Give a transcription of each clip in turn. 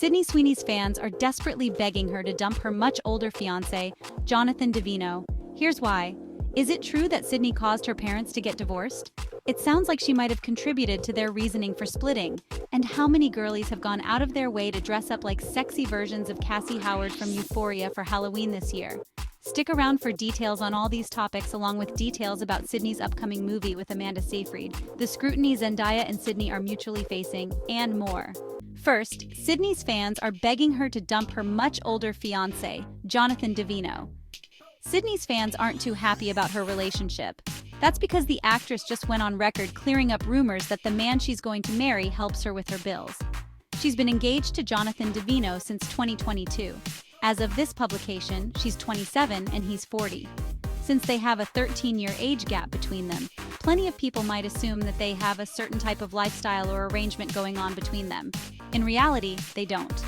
Sydney Sweeney's fans are desperately begging her to dump her much older fiance, Jonathan Davino. Here's why. Is it true that Sydney caused her parents to get divorced? It sounds like she might have contributed to their reasoning for splitting. And how many girlies have gone out of their way to dress up like sexy versions of Cassie Howard from Euphoria for Halloween this year? Stick around for details on all these topics, along with details about Sydney's upcoming movie with Amanda Seyfried, the scrutiny Zendaya and Sydney are mutually facing, and more. First, Sydney's fans are begging her to dump her much older fiancé, Jonathan Davino. Sydney's fans aren't too happy about her relationship. That's because the actress just went on record clearing up rumors that the man she's going to marry helps her with her bills. She's been engaged to Jonathan Davino since 2022. As of this publication, she's 27 and he's 40. Since they have a 13-year age gap between them, plenty of people might assume that they have a certain type of lifestyle or arrangement going on between them. In reality, they don't.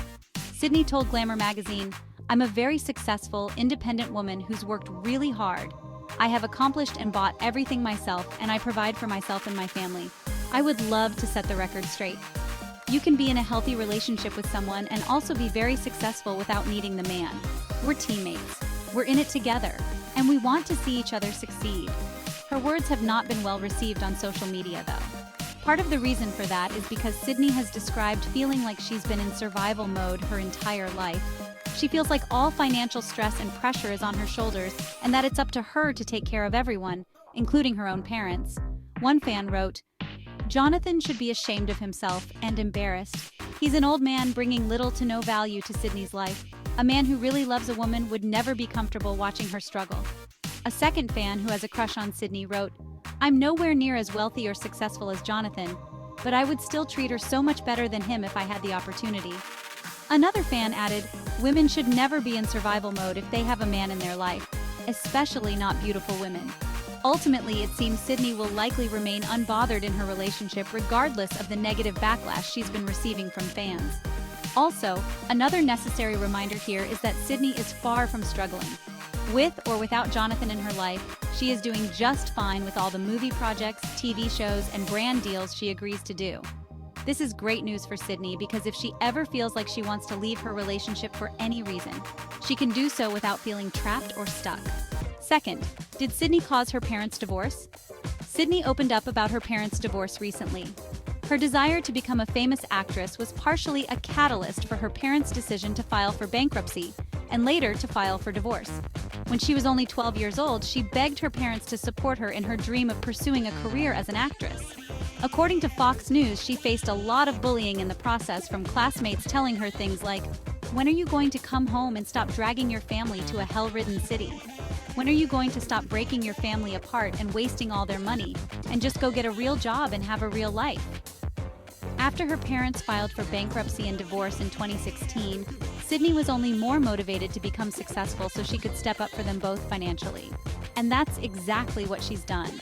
Sydney told Glamour magazine, "I'm a very successful, independent woman who's worked really hard. I have accomplished and bought everything myself, and I provide for myself and my family. I would love to set the record straight. You can be in a healthy relationship with someone and also be very successful without needing the man. We're teammates. We're in it together, and we want to see each other succeed." Her words have not been well received on social media, though. Part of the reason for that is because Sydney has described feeling like she's been in survival mode her entire life. She feels like all financial stress and pressure is on her shoulders, and that it's up to her to take care of everyone, including her own parents. One fan wrote, "Jonathan should be ashamed of himself and embarrassed. He's an old man bringing little to no value to Sydney's life. A man who really loves a woman would never be comfortable watching her struggle." A second fan who has a crush on Sydney wrote, "I'm nowhere near as wealthy or successful as Jonathan, but I would still treat her so much better than him if I had the opportunity." Another fan added, "Women should never be in survival mode if they have a man in their life, especially not beautiful women." Ultimately, it seems Sydney will likely remain unbothered in her relationship regardless of the negative backlash she's been receiving from fans. Also, another necessary reminder here is that Sydney is far from struggling. With or without Jonathan in her life, she is doing just fine with all the movie projects, TV shows, and brand deals she agrees to do. This is great news for Sydney because if she ever feels like she wants to leave her relationship for any reason, she can do so without feeling trapped or stuck. Second, did Sydney cause her parents' divorce? Sydney opened up about her parents' divorce recently. Her desire to become a famous actress was partially a catalyst for her parents' decision to file for bankruptcy and later to file for divorce. When she was only 12 years old, she begged her parents to support her in her dream of pursuing a career as an actress. According to Fox News, she faced a lot of bullying in the process, from classmates telling her things like, "When are you going to come home and stop dragging your family to a hell-ridden city? When are you going to stop breaking your family apart and wasting all their money and just go get a real job and have a real life?" After her parents filed for bankruptcy and divorce in 2016, Sydney was only more motivated to become successful so she could step up for them both financially. And that's exactly what she's done.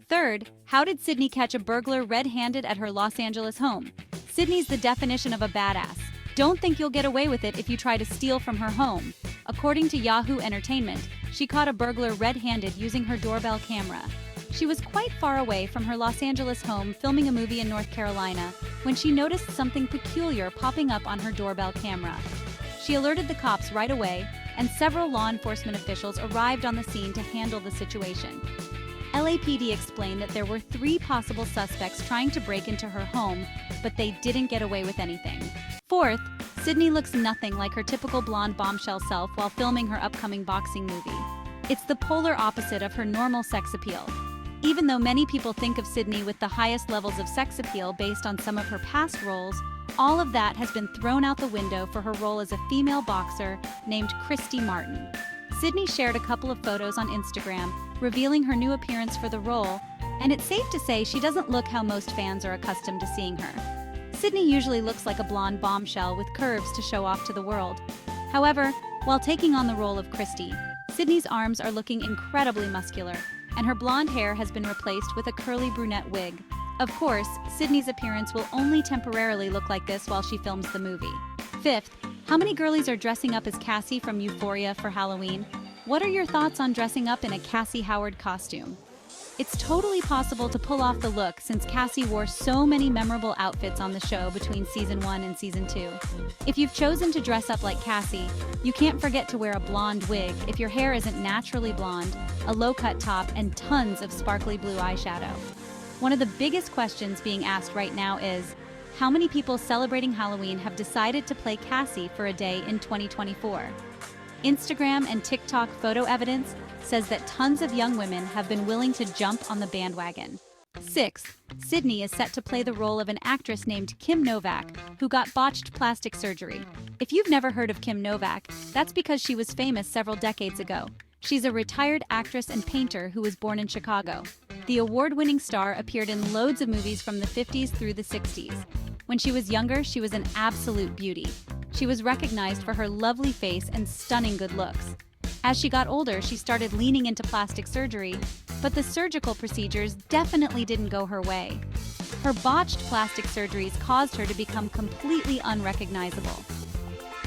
Third, how did Sydney catch a burglar red-handed at her Los Angeles home? Sydney's the definition of a badass. Don't think you'll get away with it if you try to steal from her home. According to Yahoo Entertainment, she caught a burglar red-handed using her doorbell camera. She was quite far away from her Los Angeles home filming a movie in North Carolina when she noticed something peculiar popping up on her doorbell camera. She alerted the cops right away, and several law enforcement officials arrived on the scene to handle the situation. LAPD explained that there were 3 possible suspects trying to break into her home, but they didn't get away with anything. Fourth, Sydney looks nothing like her typical blonde bombshell self while filming her upcoming boxing movie. It's the polar opposite of her normal sex appeal. Even though many people think of Sydney with the highest levels of sex appeal based on some of her past roles, all of that has been thrown out the window for her role as a female boxer named Christy Martin. Sydney shared a couple of photos on Instagram, revealing her new appearance for the role, and it's safe to say she doesn't look how most fans are accustomed to seeing her. Sydney usually looks like a blonde bombshell with curves to show off to the world. However, while taking on the role of Christy, Sydney's arms are looking incredibly muscular, and her blonde hair has been replaced with a curly brunette wig. Of course, Sydney's appearance will only temporarily look like this while she films the movie. Fifth, how many girlies are dressing up as Cassie from Euphoria for Halloween? What are your thoughts on dressing up in a Cassie Howard costume? It's totally possible to pull off the look since Cassie wore so many memorable outfits on the show between season 1 and season 2. If you've chosen to dress up like Cassie, you can't forget to wear a blonde wig if your hair isn't naturally blonde, a low-cut top, and tons of sparkly blue eyeshadow. One of the biggest questions being asked right now is, how many people celebrating Halloween have decided to play Cassie for a day in 2024? Instagram and TikTok photo evidence says that tons of young women have been willing to jump on the bandwagon. 6th, Sydney is set to play the role of an actress named Kim Novak, who got botched plastic surgery. If you've never heard of Kim Novak, that's because she was famous several decades ago. She's a retired actress and painter who was born in Chicago. The award-winning star appeared in loads of movies from the 50s through the 60s. When she was younger, she was an absolute beauty. She was recognized for her lovely face and stunning good looks. As she got older, she started leaning into plastic surgery, but the surgical procedures definitely didn't go her way. Her botched plastic surgeries caused her to become completely unrecognizable.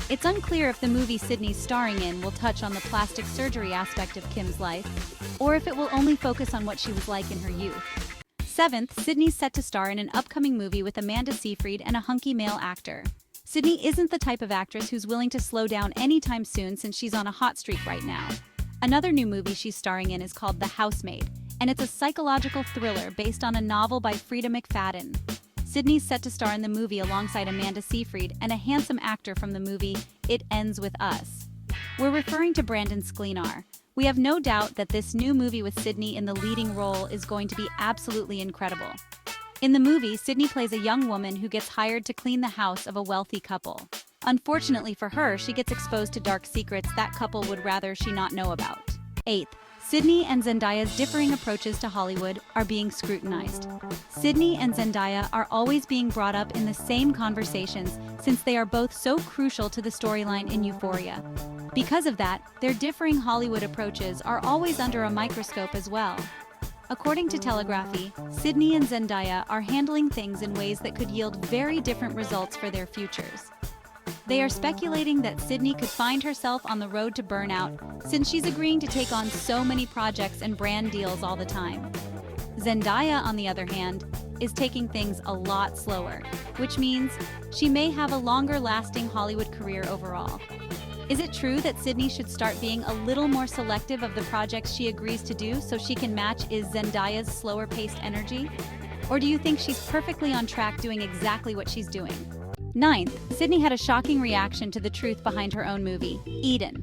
It's unclear if the movie Sydney's starring in will touch on the plastic surgery aspect of Kim's life, or if it will only focus on what she was like in her youth. 7th, Sydney's set to star in an upcoming movie with Amanda Seyfried and a hunky male actor. Sydney isn't the type of actress who's willing to slow down anytime soon since she's on a hot streak right now. Another new movie she's starring in is called The Housemade, and it's a psychological thriller based on a novel by Frida McFadden. Sydney's set to star in the movie alongside Amanda Seyfried and a handsome actor from the movie It Ends With Us. We're referring to Brandon Sklenar. We have no doubt that this new movie with Sydney in the leading role is going to be absolutely incredible. In the movie, Sydney plays a young woman who gets hired to clean the house of a wealthy couple. Unfortunately for her, she gets exposed to dark secrets that couple would rather she not know about. 8th, Sydney and Zendaya's differing approaches to Hollywood are being scrutinized. Sydney and Zendaya are always being brought up in the same conversations since they are both so crucial to the storyline in Euphoria. Because of that, their differing Hollywood approaches are always under a microscope as well. According to Telegraphy, Sydney and Zendaya are handling things in ways that could yield very different results for their futures. They are speculating that Sydney could find herself on the road to burnout since she's agreeing to take on so many projects and brand deals all the time. Zendaya, on the other hand, is taking things a lot slower, which means she may have a longer-lasting Hollywood career overall. Is it true that Sydney should start being a little more selective of the projects she agrees to do so she can match Zendaya's slower-paced energy? Or do you think she's perfectly on track doing exactly what she's doing? 9th, Sydney had a shocking reaction to the truth behind her own movie, Eden.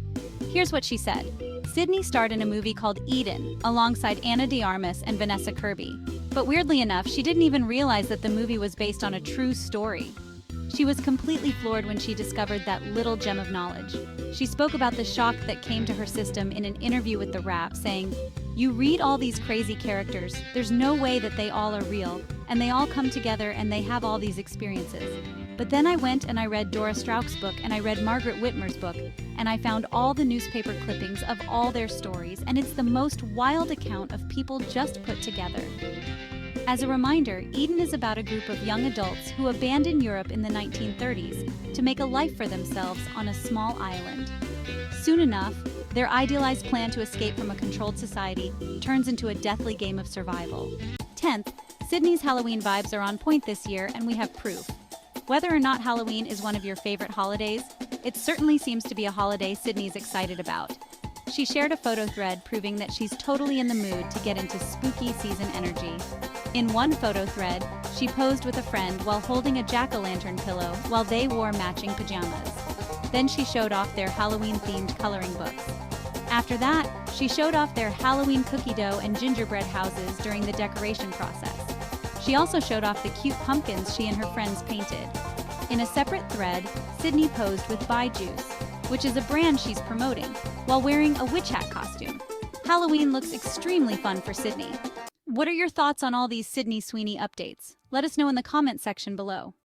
Here's what she said. Sydney starred in a movie called Eden alongside Ana de Armas and Vanessa Kirby. But weirdly enough, she didn't even realize that the movie was based on a true story. She was completely floored when she discovered that little gem of knowledge. She spoke about the shock that came to her system in an interview with The Wrap, saying, "You read all these crazy characters, there's no way that they all are real, and they all come together and they have all these experiences. But then I went and I read Dora Strauch's book and I read Margaret Whitmer's book, and I found all the newspaper clippings of all their stories, and it's the most wild account of people just put together." As a reminder, Eden is about a group of young adults who abandon Europe in the 1930s to make a life for themselves on a small island. Soon enough, their idealized plan to escape from a controlled society turns into a deathly game of survival. 10th, Sydney's Halloween vibes are on point this year, and we have proof. Whether or not Halloween is one of your favorite holidays, it certainly seems to be a holiday Sydney's excited about. She shared a photo thread proving that she's totally in the mood to get into spooky season energy. In one photo thread, she posed with a friend while holding a jack-o'-lantern pillow while they wore matching pajamas. Then she showed off their Halloween-themed coloring books. After that, she showed off their Halloween cookie dough and gingerbread houses during the decoration process. She also showed off the cute pumpkins she and her friends painted. In a separate thread, Sydney posed with Buy Juice, which is a brand she's promoting, while wearing a witch hat costume. Halloween looks extremely fun for Sydney. What are your thoughts on all these Sydney Sweeney updates? Let us know in the comment section below.